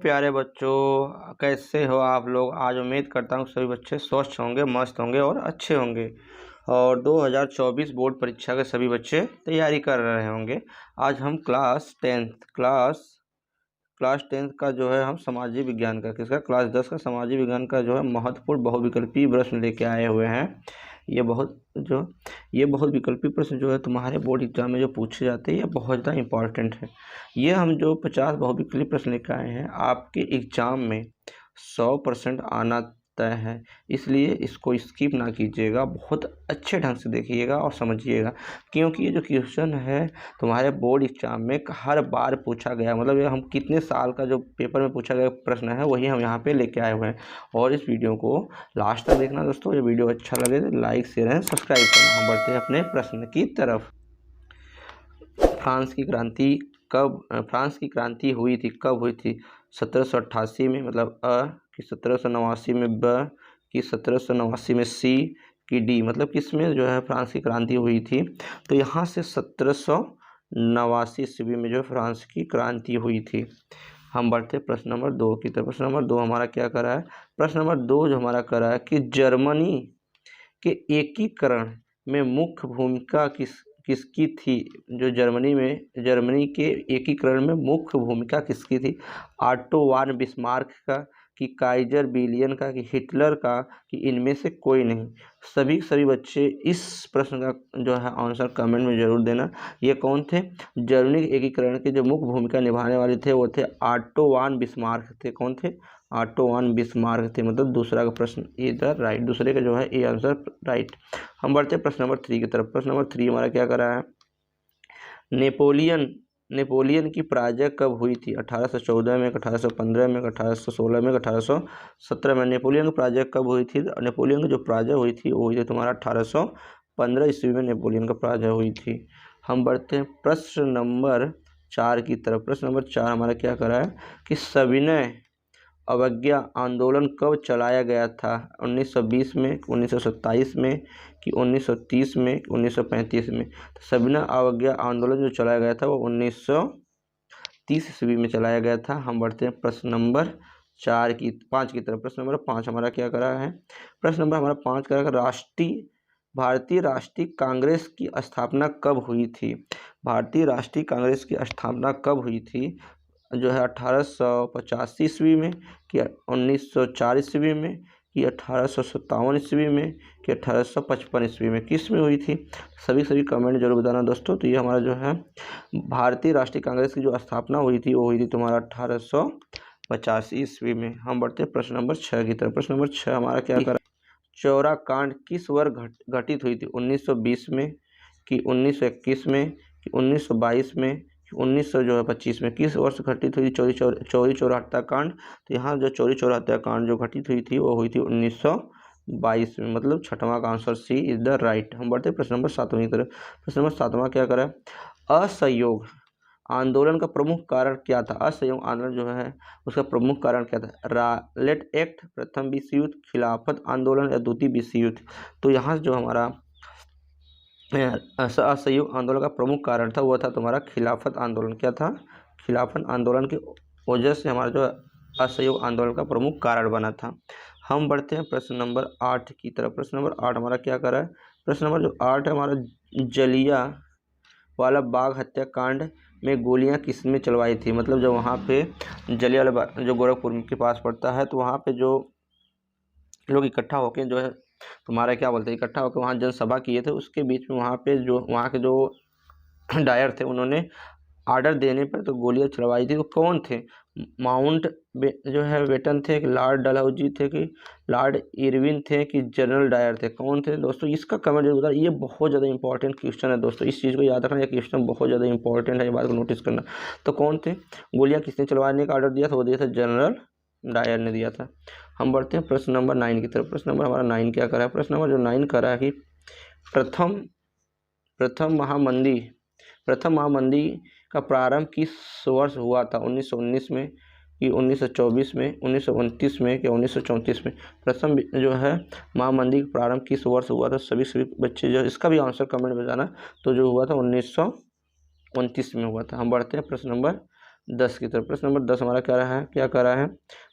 प्यारे बच्चों, कैसे हो आप लोग। आज उम्मीद करता हूँ सभी बच्चे स्वस्थ होंगे, मस्त होंगे और अच्छे होंगे और 2024 बोर्ड परीक्षा के सभी बच्चे तैयारी कर रहे होंगे। आज हम क्लास टेंथ का जो है हम सामाजिक विज्ञान का क्लास 10 का सामाजिक विज्ञान का जो है महत्वपूर्ण बहुविकल्पीय प्रश्न लेके आए हुए हैं। ये बहुत विकल्पीय प्रश्न जो है तुम्हारे बोर्ड एग्जाम में जो पूछे जाते हैं ये बहुत ज़्यादा इंपॉर्टेंट है। ये हम जो 50 बहुविकल्पीय प्रश्न लेकर आए हैं आपके एग्जाम में 100% आना तय है, इसलिए इसको स्किप ना कीजिएगा, बहुत अच्छे ढंग से देखिएगा और समझिएगा, क्योंकि ये जो क्वेश्चन है तुम्हारे बोर्ड एग्जाम में हर बार पूछा गया, मतलब ये हम कितने साल का जो पेपर में पूछा गया प्रश्न है वही हम यहाँ पे लेके आए हुए हैं। और इस वीडियो को लास्ट तक देखना दोस्तों। ये वीडियो अच्छा लगे तो लाइक शेयर एंड सब्सक्राइब करना। हम बढ़ते हैं अपने प्रश्न की तरफ। फ्रांस की क्रांति हुई थी, कब हुई थी? 1788 में, मतलब अ, कि 1789 में, ब, कि 1789 में, सी, कि डी, मतलब किस में जो है फ्रांस की क्रांति हुई थी? तो यहाँ से 1789 ईस्वी में जो फ्रांस की क्रांति हुई थी। हम बढ़ते प्रश्न नंबर 2 की तरफ। प्रश्न नंबर 2 हमारा क्या करा है? प्रश्न नंबर 2 जो हमारा करा है कि जर्मनी के एकीकरण में मुख्य भूमिका किसकी थी? जो जर्मनी के एकीकरण में मुख्य भूमिका किसकी थी? ऑटो वान बिस्मार्क का, कि काइजर विलियम का, कि हिटलर का, कि इनमें से कोई नहीं? सभी बच्चे इस प्रश्न का जो है आंसर कमेंट में जरूर देना। ये कौन थे? जर्मनी के एकीकरण के जो मुख्य भूमिका निभाने वाले थे वो थे ऑटो वान बिस्मार्क थे। कौन थे? ऑटो वान बिस्मार्क थे। मतलब दूसरा का प्रश्न इधर राइट, दूसरे का जो है ए आंसर राइट। हम बढ़ते हैं प्रश्न नंबर 3 की तरफ। प्रश्न नंबर 3 हमारा क्या कर रहा है? नेपोलियन की पराजय कब हुई थी? 1814 में, 1815 में, 1816 में, 1817 में? नेपोलियन की पराजय कब हुई थी? नेपोलियन की जो पराजय हुई थी वो हुई थी तुम्हारा 1815 ईस्वी में नेपोलियन का पराजय हुई थी। हम बढ़ते हैं प्रश्न नंबर 4 की तरफ। प्रश्न नंबर 4 हमारा क्या कर रहा है कि सविनय अवज्ञा आंदोलन कब चलाया गया था? 1920 में, 1927 में, कि 1930 में, कि 1935 में? तो सविनय अवज्ञा आंदोलन जो चलाया गया था वो 1930 ईस्वी में चलाया गया था। हम बढ़ते हैं प्रश्न नंबर 5 की तरफ। प्रश्न नंबर 5 हमारा क्या कर रहा है? प्रश्न नंबर हमारा 5 कर रहा है भारतीय राष्ट्रीय कांग्रेस की स्थापना कब हुई थी? भारतीय राष्ट्रीय कांग्रेस की स्थापना कब हुई थी? जो है 1885 ईस्वी में, कि 1904 ईस्वी में, कि 1857 ईस्वी में, कि 1855 ईस्वी में? किस में हुई थी? सभी कमेंट जरूर बताना दोस्तों। तो ये हमारा जो है भारतीय राष्ट्रीय कांग्रेस की जो स्थापना हुई थी वो हुई थी तुम्हारा 1885 ईस्वी में। हम बढ़ते हैं प्रश्न नंबर 6 की तरफ। प्रश्न नंबर 6 हमारा क्या कर? चौरा कांड किस वर्ष घटित हुई थी? 1920 में, कि 1921 में, कि 1922 में, 1925 में? किस वर्ष घटित हुई चौरी चौरा हत्याकांड? तो यहाँ जो चौरी चौरा हत्याकांड जो घटित हुई थी वो हुई थी 1922 में। मतलब छठवां का answer C is the right. हम बढ़ते प्रश्न नंबर 7 की तरफ। प्रश्न नंबर 7 क्या करें? असहयोग आंदोलन का प्रमुख कारण क्या था? असहयोग आंदोलन जो है उसका प्रमुख कारण क्या था? रॉलेट एक्ट, प्रथम विश्व युद्ध, खिलाफत आंदोलन या द्वितीय विश्व युद्ध? तो यहाँ जो हमारा असहयोग आंदोलन का प्रमुख कारण था वो था तुम्हारा खिलाफत आंदोलन। क्या था? खिलाफत आंदोलन की वजह से हमारा जो असहयोग आंदोलन का प्रमुख कारण बना था। हम बढ़ते हैं प्रश्न नंबर 8 की तरफ। प्रश्न नंबर 8 हमारा क्या कर रहा है? प्रश्न नंबर जो 8 है हमारा, जलियांवाला बाग हत्याकांड में गोलियां किसने चलवाई थी? मतलब जब वहाँ पे जलियांवाला बाग जो गोरखपुर के पास पड़ता है तो वहाँ पे जो लोग इकट्ठा होकर जो है तुम्हारा क्या बोलते हैं इकट्ठा होकर वहाँ जनसभा किए थे, उसके बीच में वहाँ पे जो वहाँ के जो डायर थे उन्होंने आर्डर देने पर तो गोलियां चलवाई थी। तो कौन थे? माउंट जो है बेटन थे, कि लॉर्ड डलहौजी थे, कि लॉर्ड इरविन थे, कि जनरल डायर थे? कौन थे दोस्तों? इसका कमेंट जरूर बताना। ये बहुत ज़्यादा इंपॉर्टेंट क्वेश्चन है दोस्तों, इस चीज़ को याद रखना। ये क्वेश्चन बहुत ज़्यादा इंपॉर्टेंट है, ये बात को नोटिस करना। तो कौन थे? गोलियां किसने चलवाने का ऑर्डर दिया था? वो दिया था जनरल डायर ने दिया था। हम बढ़ते हैं प्रश्न नंबर 9 की तरफ। प्रश्न नंबर हमारा 9 क्या करा है? प्रश्न नंबर जो 9 करा है कि प्रथम महामंदी का प्रारंभ किस वर्ष हुआ था? 1919 में, कि 1924 में, 1929 में, कि 1934 में? प्रथम जो है महामंदी का प्रारंभ किस वर्ष हुआ था? सभी बच्चे जो इसका भी आंसर कमेंट में बताना। तो जो हुआ था 1929 में हुआ था। हम बढ़ते हैं प्रश्न नंबर 10 की तरफ। प्रश्न नंबर 10 हमारा क्या रहा है, क्या कर रहा है,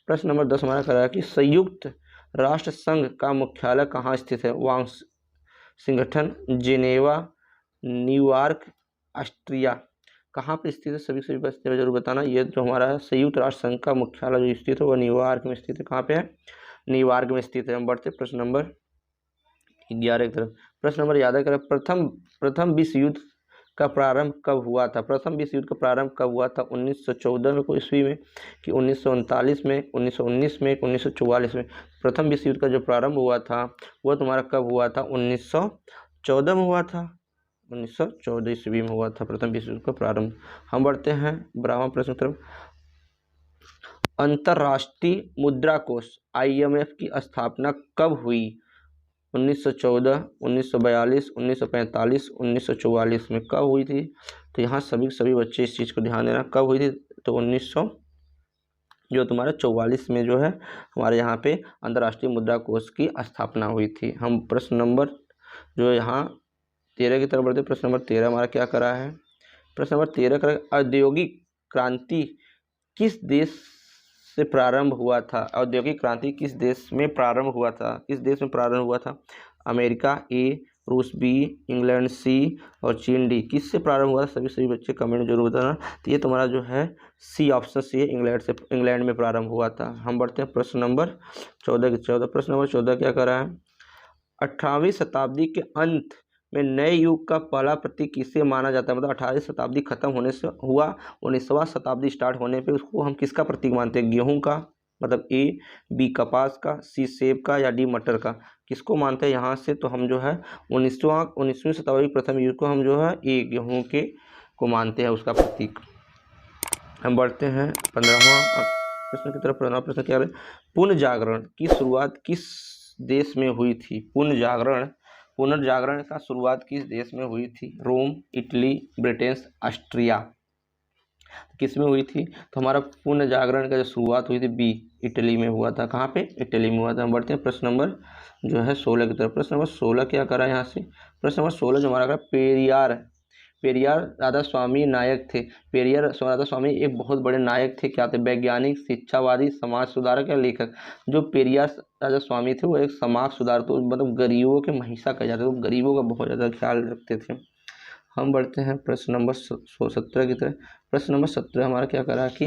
प्रश्न नंबर 10 हमारा कर रहा है कि संयुक्त राष्ट्र संघ का मुख्यालय कहाँ स्थित है। वाशिंगटन, जिनेवा, न्यूयॉर्क, ऑस्ट्रिया, कहाँ पे स्थित है, सभी बच्चे जरूर बताना। ये जो हमारा है संयुक्त राष्ट्र संघ का मुख्यालय जो स्थित है वह न्यूयॉर्क में स्थित है। कहाँ पे है, न्यूयॉर्क में स्थित है। हम बढ़ते प्रश्न नंबर 11 की तरफ। प्रश्न नंबर याद करें, प्रथम विश्व युद्ध का प्रारंभ कब हुआ था। प्रथम विश्व युद्ध का प्रारंभ कब हुआ था, 1914 में ईस्वी में, कि 1939 में, 1919 में, 1944 में। प्रथम विश्व युद्ध का जो प्रारंभ हुआ था वह तुम्हारा कब हुआ था, 1914 में हुआ था। 1914 ईस्वी में हुआ था प्रथम विश्व युद्ध का प्रारंभ। हम बढ़ते हैं 12वां प्रश्न की तरफ। अंतर्राष्ट्रीय मुद्रा कोष IMF की स्थापना कब हुई, 1914, 1942, 1945, 1944 में कब हुई थी। तो यहाँ सभी बच्चे इस चीज़ को ध्यान देना, कब हुई थी, तो 1900 जो तुम्हारा 44 में जो है हमारे यहाँ पे अंतर्राष्ट्रीय मुद्रा कोष की स्थापना हुई थी। हम प्रश्न नंबर जो यहाँ 13 की तरफ बढ़ते। प्रश्न नंबर 13 हमारा क्या करा है, प्रश्न नंबर 13 का औद्योगिक क्रांति किस देश से प्रारंभ हुआ था। औद्योगिक क्रांति किस देश में प्रारंभ हुआ था, किस देश में प्रारंभ हुआ था। अमेरिका A, रूस B, इंग्लैंड C और चीन D। किससे प्रारंभ हुआ था, सभी बच्चे कमेंट जरूर बताना। तो ये तुम्हारा जो है C ऑप्शन C है, इंग्लैंड में प्रारंभ हुआ था। हम बढ़ते हैं प्रश्न नंबर 14 की 14। प्रश्न नंबर 14 क्या कर रहा है, 18वीं शताब्दी के अंत में नए युग का पहला प्रतीक किसे माना जाता है। मतलब 18वीं शताब्दी खत्म होने से हुआ, 19वां शताब्दी स्टार्ट होने पे उसको हम किसका प्रतीक मानते हैं, गेहूं का, मतलब A, B कपास का, C सेब का या D मटर का, किसको मानते हैं यहाँ से। तो हम जो है 19वीं शताब्दी प्रथम युग को हम जो है A गेहूं के को मानते हैं उसका प्रतीक। हम बढ़ते हैं 15वां प्रश्न की तरफ। 15वां प्रश्न क्या है, पुनर्जागरण की शुरुआत किस देश में हुई थी। पुनर्जागरण का शुरुआत किस देश में हुई थी, रोम, इटली, ब्रिटेन, ऑस्ट्रिया, किस में हुई थी। तो हमारा पुनर्जागरण का जो शुरुआत हुई थी B इटली में हुआ था। कहाँ पे, इटली में हुआ था। हम बढ़ते हैं प्रश्न नंबर जो है 16 की तरफ। प्रश्न नंबर 16 क्या करा यहाँ से, प्रश्न नंबर 16 जो हमारा करा पेरियार राधा स्वामी नायक थे। पेरियार राधा स्वामी एक बहुत बड़े नायक थे, क्या थे, वैज्ञानिक, शिक्षावादी, समाज सुधारक या लेखक। जो पेरियार राधा स्वामी थे वो एक समाज सुधार, तो मतलब गरीबों के महिषा कहा जाता है, तो गरीबों का बहुत ज़्यादा ख्याल रखते थे। हम बढ़ते हैं प्रश्न नंबर 17 की तरह। प्रश्न नंबर 17 हमारा क्या करा कि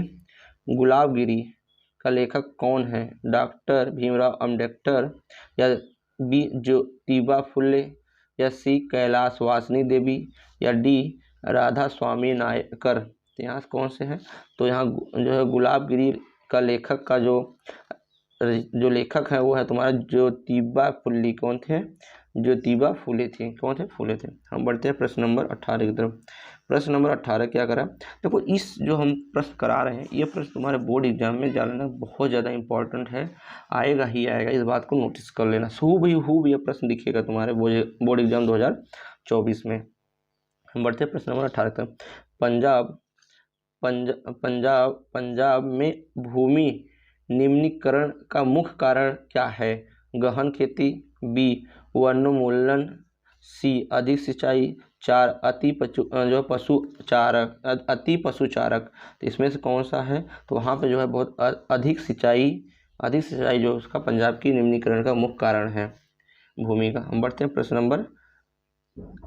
गुलाबगिरी का लेखक कौन है, डॉक्टर भीमराव अम्बेडकर या B ज्योतिबा फुले या C कैलाश वासनी देवी या D राधा स्वामी नायकर। तो यहाँ कौन से हैं, तो यहाँ जो है गुलाबगिरी का लेखक का जो लेखक है वो है तुम्हारा ज्योतिबा फुले। कौन थे, ज्योतिबा फुले थे। कौन थे, फुले थे। हम बढ़ते हैं प्रश्न नंबर 18 की तरफ। प्रश्न नंबर 18 क्या करा, देखो इस जो हम प्रश्न करा रहे हैं ये प्रश्न तुम्हारे बोर्ड एग्जाम में जानना बहुत ज़्यादा इंपॉर्टेंट है, आएगा ही आएगा, इस बात को नोटिस कर लेना। हूबहू ये प्रश्न दिखेगा तुम्हारे बोर्ड एग्जाम 2024 में। हम बढ़ते हैं प्रश्न नंबर 18 तक। पंजाब में भूमि निम्नीकरण का मुख्य कारण क्या है, गहन खेती, B वनोन्मूलन, C अधिक सिंचाई, 4 अति पशुचारक। तो इसमें से कौन सा है, तो वहाँ पे जो है बहुत अधिक सिंचाई जो उसका पंजाब की निम्नीकरण का मुख्य कारण है भूमि का। हम बढ़ते हैं प्रश्न नंबर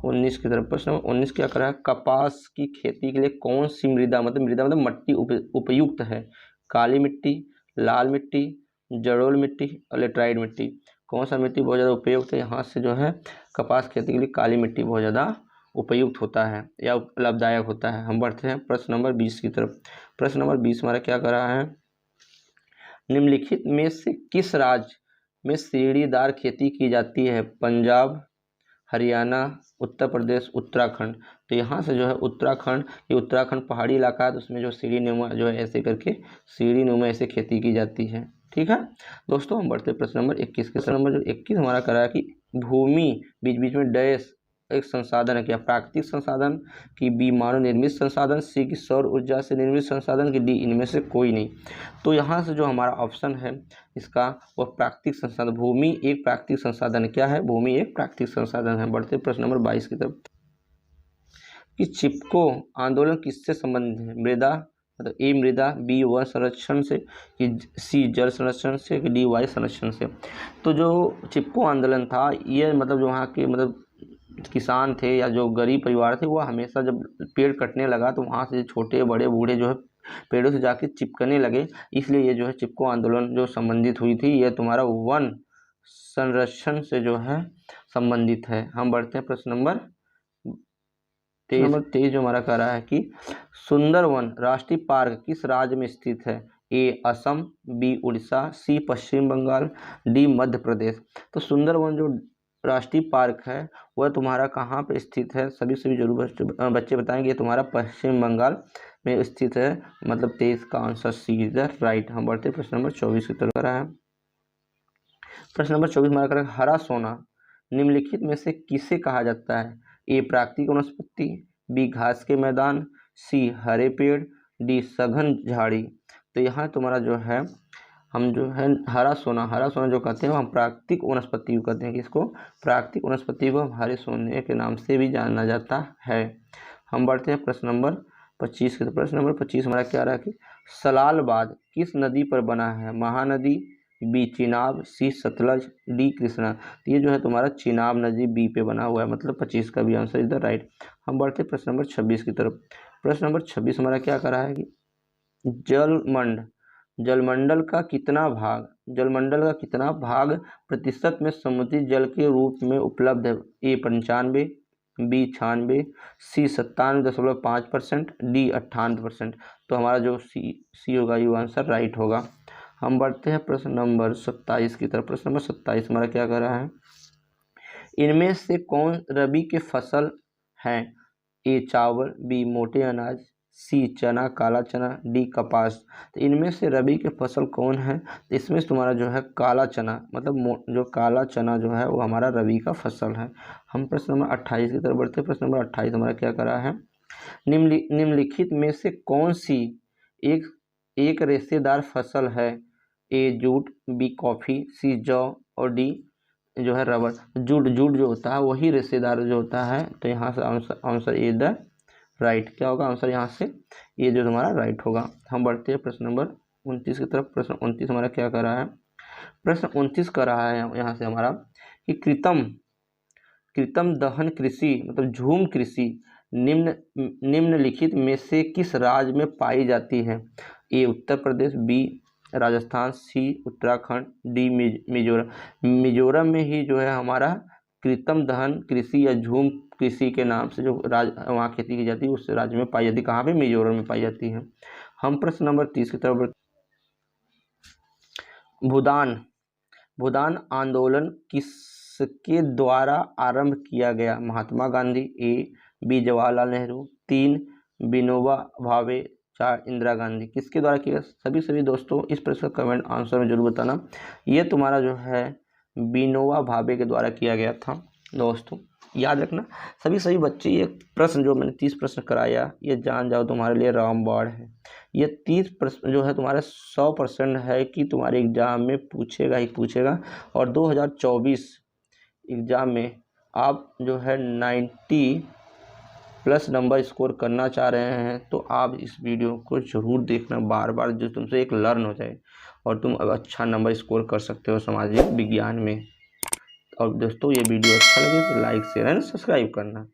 19 की तरफ। प्रश्न नंबर 19 क्या करा है, कपास की खेती के लिए कौन सी मृदा मतलब मट्टी उपयुक्त है, काली मिट्टी, लाल मिट्टी, जलोढ़ मिट्टी और लेटराइट मिट्टी। कौन सा मिट्टी बहुत ज़्यादा उपयुक्त है, यहाँ से जो है कपास खेती के लिए काली मिट्टी बहुत ज़्यादा उपयुक्त होता है या लाभदायक होता है। हम बढ़ते हैं प्रश्न नंबर 20 की तरफ। प्रश्न नंबर 20 हमारा क्या कर रहा है, निम्नलिखित में से किस राज्य में सीढ़ीदार खेती की जाती है, पंजाब, हरियाणा, उत्तर प्रदेश, उत्तराखंड। तो यहाँ से जो है उत्तराखंड, ये उत्तराखंड पहाड़ी इलाका है, तो उसमें जो सीढ़ी नुमा जो है ऐसे करके सीढ़ी नुमा ऐसे खेती की जाती है। ठीक है दोस्तों, हम बढ़ते प्रश्न नंबर 21 के। प्रश्न नंबर जो 21 हमारा करा है कि भूमि बीच बीच में डैश एक संसाधन है, क्या प्राकृतिक संसाधन, कि B मानव निर्मित संसाधन, C की सौर ऊर्जा से निर्मित संसाधन, कि D इनमें से कोई नहीं। तो यहाँ से जो हमारा ऑप्शन है इसका वह प्राकृतिक संसाधन, भूमि एक प्राकृतिक संसाधन। क्या है, भूमि एक प्राकृतिक संसाधन है। बढ़ते प्रश्न नंबर 22 की तरफ कि चिपको आंदोलन किससे संबंधित है, मृदा मतलब ए मृदा, बी वन संरक्षण से, कि सी जल संरक्षण से, कि डी वायु संरक्षण से। तो जो चिपको आंदोलन था ये मतलब जो वहाँ के मतलब किसान थे या जो गरीब परिवार थे वो हमेशा जब पेड़ कटने लगा तो वहाँ से छोटे बड़े बूढ़े जो है पेड़ों से जाके चिपकने लगे, इसलिए ये जो है चिपको आंदोलन जो संबंधित हुई थी ये तुम्हारा वन संरक्षण से जो है संबंधित है। हम बढ़ते हैं प्रश्न नंबर 23 जो हमारा कह रहा है कि सुंदरवन राष्ट्रीय पार्क किस राज्य में स्थित है? ए असम, बी उड़ीसा, सी पश्चिम बंगाल, डी मध्य प्रदेश। तो सुंदरवन जो राष्ट्रीय पार्क है वह तुम्हारा कहाँ पे स्थित है? सभी जरूर बच्चे बताएंगे। तुम्हारा पश्चिम बंगाल में स्थित है, मतलब 23 का answer C is the right. हम बढ़ते प्रश्न नंबर 24 की तरफ है। प्रश्न नंबर 24 हमारा करें हरा सोना निम्नलिखित में से किसे कहा जाता है? ए प्राकृतिक वनस्पति, बी घास के मैदान, सी हरे पेड़, डी सघन झाड़ी। तो यहाँ तुम्हारा जो है हम जो है हरा सोना जो कहते हैं हम प्राकृतिक वनस्पति को कहते हैं। किसको? प्राकृतिक वनस्पति को हम हरे सोने के नाम से भी जाना जाता है। हम बढ़ते हैं प्रश्न नंबर 25 के। प्रश्न नंबर 25 हमारा क्या रहा कि सलालबाद किस नदी पर बना है? महानदी, बी चिनाब, सी सतलज, डी कृष्णा। तो ये जो है तुम्हारा चिनाब नदी बी पे बना हुआ है, मतलब 25 का भी आंसर इज द राइट। हम बढ़ते हैं प्रश्न नंबर 26 की तरफ। प्रश्न नंबर 26 हमारा क्या कर रहा है कि जलमंडल का कितना भाग प्रतिशत में समुद्री जल के रूप में उपलब्ध है? ए 95, बी 96, सी 97.5%, डी 98%। तो हमारा जो सी होगा ये आंसर राइट होगा। हम बढ़ते हैं प्रश्न नंबर 27 की तरफ। प्रश्न नंबर 27 हमारा क्या कर रहा है? इनमें से कौन रबी के फसल हैं? ए चावल, बी मोटे अनाज, सी चना काला चना, डी कपास। तो इनमें से रबी के फसल कौन है? तो इसमें तुम्हारा जो है काला चना, मतलब जो काला चना जो है वो हमारा रबी का फसल है। हम प्रश्न नंबर 28 की तरफ बढ़ते हैं। प्रश्न नंबर 28 हमारा क्या कर रहा है? निम्नलिखित में से कौन सी एक रेशेदार फसल है? ए जूट, बी कॉफ़ी, सी जौ और डी जो है रबर। जूट जो होता है वही रेशेदार जो होता है। तो यहाँ से आंसर ए द राइट। क्या होगा आंसर यहाँ से? ये जो तुम्हारा राइट होगा। हम बढ़ते हैं प्रश्न नंबर 29 की तरफ। प्रश्न 29 हमारा क्या कर रहा है? प्रश्न 29 कर रहा है यहाँ से हमारा कि कृत्रिम दहन कृषि मतलब झूम कृषि निम्नलिखित में से किस राज्य में पाई जाती है? ए उत्तर प्रदेश, बी राजस्थान, सी उत्तराखंड, डी मिजोरम में ही जो है हमारा कृत्रिम दहन कृषि या झूम कृषि के नाम से जो वहाँ खेती की जाती है उस राज्य में पाई जाती है। कहाँ पे? मिजोरम में पाई जाती है। हम प्रश्न नंबर 30 की तरफ। भूदान आंदोलन किसके द्वारा आरंभ किया गया? Mahatma Gandhi, A B Jawaharlal Nehru, 3 Vinoba Bhave, 4 Indira Gandhi. किसके द्वारा किया? सभी दोस्तों इस प्रश्न का कमेंट आंसर में जरूर बताना। ये तुम्हारा जो है विनोबा भावे के द्वारा किया गया था। दोस्तों याद रखना सभी बच्चे, ये प्रश्न जो मैंने 30 प्रश्न कराया ये जान जाओ तुम्हारे लिए रामबाण है। ये 30 प्रश्न जो है तुम्हारे 100% है कि तुम्हारे एग्जाम में पूछेगा ही पूछेगा। और 2024 एग्ज़ाम में आप जो है 90+ नंबर स्कोर करना चाह रहे हैं तो आप इस वीडियो को ज़रूर देखना बार जो तुमसे एक लर्न हो जाए और तुम अब अच्छा नंबर स्कोर कर सकते हो सामाजिक विज्ञान में। और दोस्तों ये वीडियो अच्छा लगे तो लाइक शेयर एंड सब्सक्राइब करना।